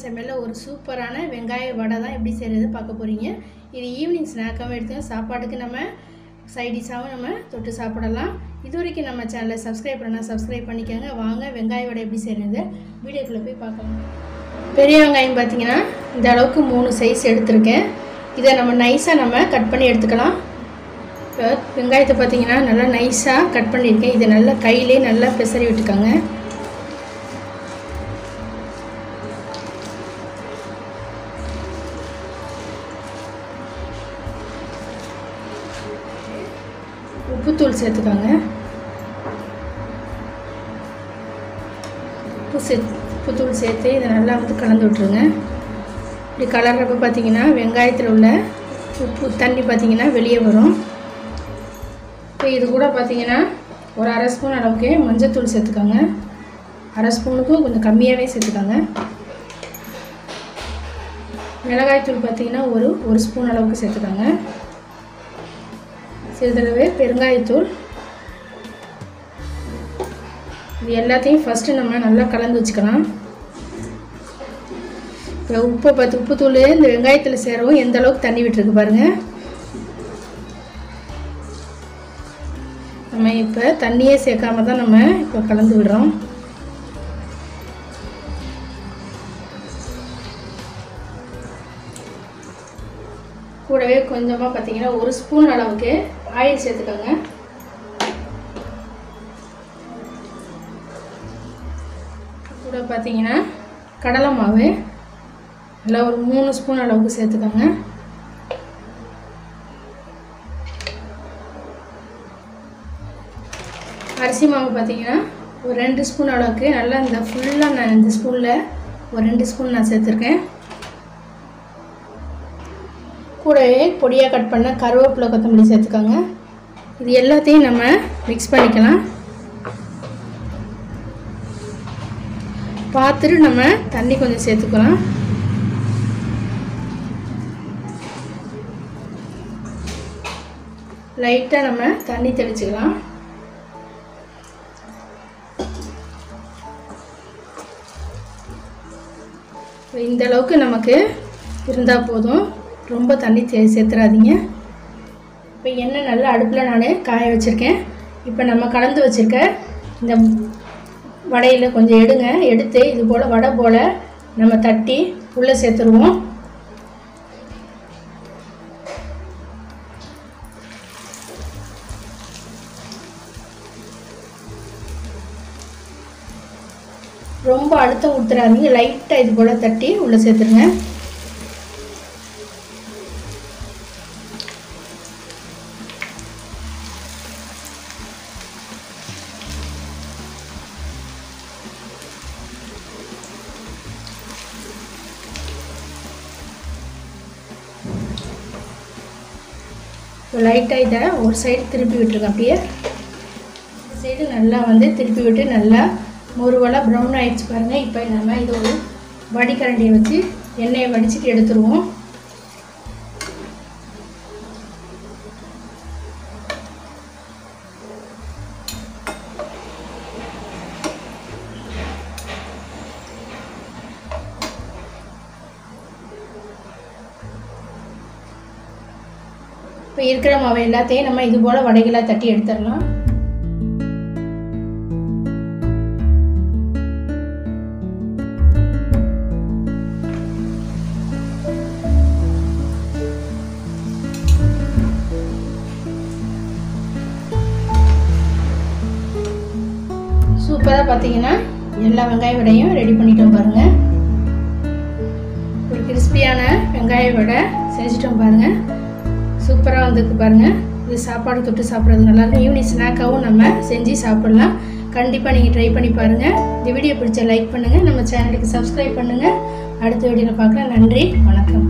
சமையல்ல ஒரு சூப்பரான வெங்காய வடை தான் எப்படி செய்கிறது பார்க்க போகிறீங்க. இது ஈவினிங் ஸ்நாக்காகவும் எடுத்து சாப்பாட்டுக்கு நம்ம சைட் டிஷ்ஷாகவும் நம்ம தொட்டு சாப்பிடலாம். இது வரைக்கும் நம்ம சேனலை சப்ஸ்கிரைப் பண்ணால் சப்ஸ்கிரைப் பண்ணிக்கோங்க. வாங்க வெங்காய வடை எப்படி செய்கிறது வீடியோக்குள்ளே போய் பார்க்கலாம். பெரிய வெங்காயம் பார்த்தீங்கன்னா இந்த அளவுக்கு 3 சைஸ் எடுத்திருக்கேன். இதை நம்ம நைஸாக நம்ம கட் பண்ணி எடுத்துக்கலாம். இப்போ வெங்காயத்தை பார்த்தீங்கன்னா நல்லா நைஸாக கட் பண்ணியிருக்கேன். இதை நல்லா கையிலே நல்லா பெசரி விட்டுக்கோங்க. உப்புத்தூள் சேர்த்துக்கோங்க. உப்புத்தூள் சேர்த்து இதை நல்லா கலந்து விட்டுருங்க. இப்படி கலர்றப்ப பார்த்தீங்கன்னா வெங்காயத்தில் உள்ள உப்பு தண்ணி பார்த்தீங்கன்னா வெளியே வரும். இப்போ இது கூட பார்த்தீங்கன்னா ஒரு 1/2 ஸ்பூன் அளவுக்கு மஞ்சத்தூள் சேர்த்துக்கோங்க. 1/2 ஸ்பூனுக்கும் கொஞ்சம் கம்மியாகவே சேர்த்துக்கோங்க. மிளகாய்த்தூள் பார்த்தீங்கன்னா ஒரு ஸ்பூன் அளவுக்கு சேர்த்துக்கோங்க. சிறிதளவு பெருங்காயத்தூள். இது எல்லாத்தையும் ஃபஸ்ட்டு நம்ம நல்லா கலந்து வச்சுக்கலாம். இப்போ உப்புத்தூள் இந்த வெங்காயத்தில் சேரவும் எந்த அளவுக்கு தண்ணி விட்டுருக்கு பாருங்கள். நம்ம இப்போ தண்ணியே சேர்க்காம தான் நம்ம இப்போ கலந்து விடுறோம். கூடவே கொஞ்சமாக பார்த்தீங்கன்னா 1 ஸ்பூன் அளவுக்கு ஆயில் சேர்த்துக்கோங்க. கூட பார்த்தீங்கன்னா கடலை மாவு நல்லா ஒரு 3 ஸ்பூன் அளவுக்கு சேர்த்துக்கோங்க. அரிசி மாவு பார்த்தீங்கன்னா ஒரு 2 ஸ்பூன் அளவுக்கு நல்லா இந்த ஃபுல்லாக நான் இந்த ஸ்பூனில் ஒரு 2 ஸ்பூன் நான் சேர்த்துருக்கேன். கூடவே பொடியாக கட் பண்ண கருவேப்பிலை கொத்தமல்லி சேர்த்துக்கோங்க. இது எல்லாத்தையும் நம்ம மிக்ஸ் பண்ணிக்கலாம். பார்த்துட்டு நம்ம தண்ணி கொஞ்சம் சேர்த்துக்கலாம். லைட்டாக நம்ம தண்ணி தெளிச்சுக்கலாம். இந்த அளவுக்கு நமக்கு இருந்தால் போதும், ரொம்ப தண்ணி சேர்த்துறாதீங்க. இப்போ எண்ணெய் நல்லா அடுப்பில் நான் காய வச்சுருக்கேன். இப்போ நம்ம கலந்து வச்சுருக்க இந்த வடையில் கொஞ்சம் எடுத்து இது போல் வடை போல் நம்ம தட்டி உள்ளே சேர்த்துருவோம். ரொம்ப அழுத்தம் கொடுத்துறாதீங்க, லைட்டாக இது போல் தட்டி உள்ளே சேர்த்துருங்க. லைட்டாக இதை ஒரு சைடு திருப்பி விட்டுருங்க. அப்படியே சைடு நல்லா திருப்பி விட்டு நல்லா முருவலாக ப்ரௌன் ஆகிடுச்சு பாருங்கள். இப்போ நம்ம இது ஒரு வடிகரண்டியை வச்சு எண்ணெயை வடிச்சிட்டு எடுத்துருவோம். இப்போ இருக்கிற மாவை எல்லாத்தையும் நம்ம இது போல் வடைகளாக தட்டி எடுத்துடலாம். சூப்பராக பார்த்தீங்கன்னா எல்லா வெங்காய வடையும் ரெடி பண்ணிட்டோம் பாருங்கள். ஒரு கிறிஸ்பியான வெங்காய வடை செஞ்சிட்டோம் பாருங்கள். சூப்பராக வந்திருக்கு பாருங்கள். இது சாப்பாடு தொட்டு சாப்பிட்றது நல்லாயிருக்கும். ஈவினிங் ஸ்நாக்காகவும் நம்ம செஞ்சு சாப்பிட்லாம். கண்டிப்பாக நீங்கள் ட்ரை பண்ணி பாருங்கள். இந்த வீடியோ பிடிச்ச லைக் பண்ணுங்கள், நம்ம சேனலுக்கு சப்ஸ்கிரைப் பண்ணுங்கள். அடுத்த வீடியோவில் பார்க்கலாம். நன்றி, வணக்கம்.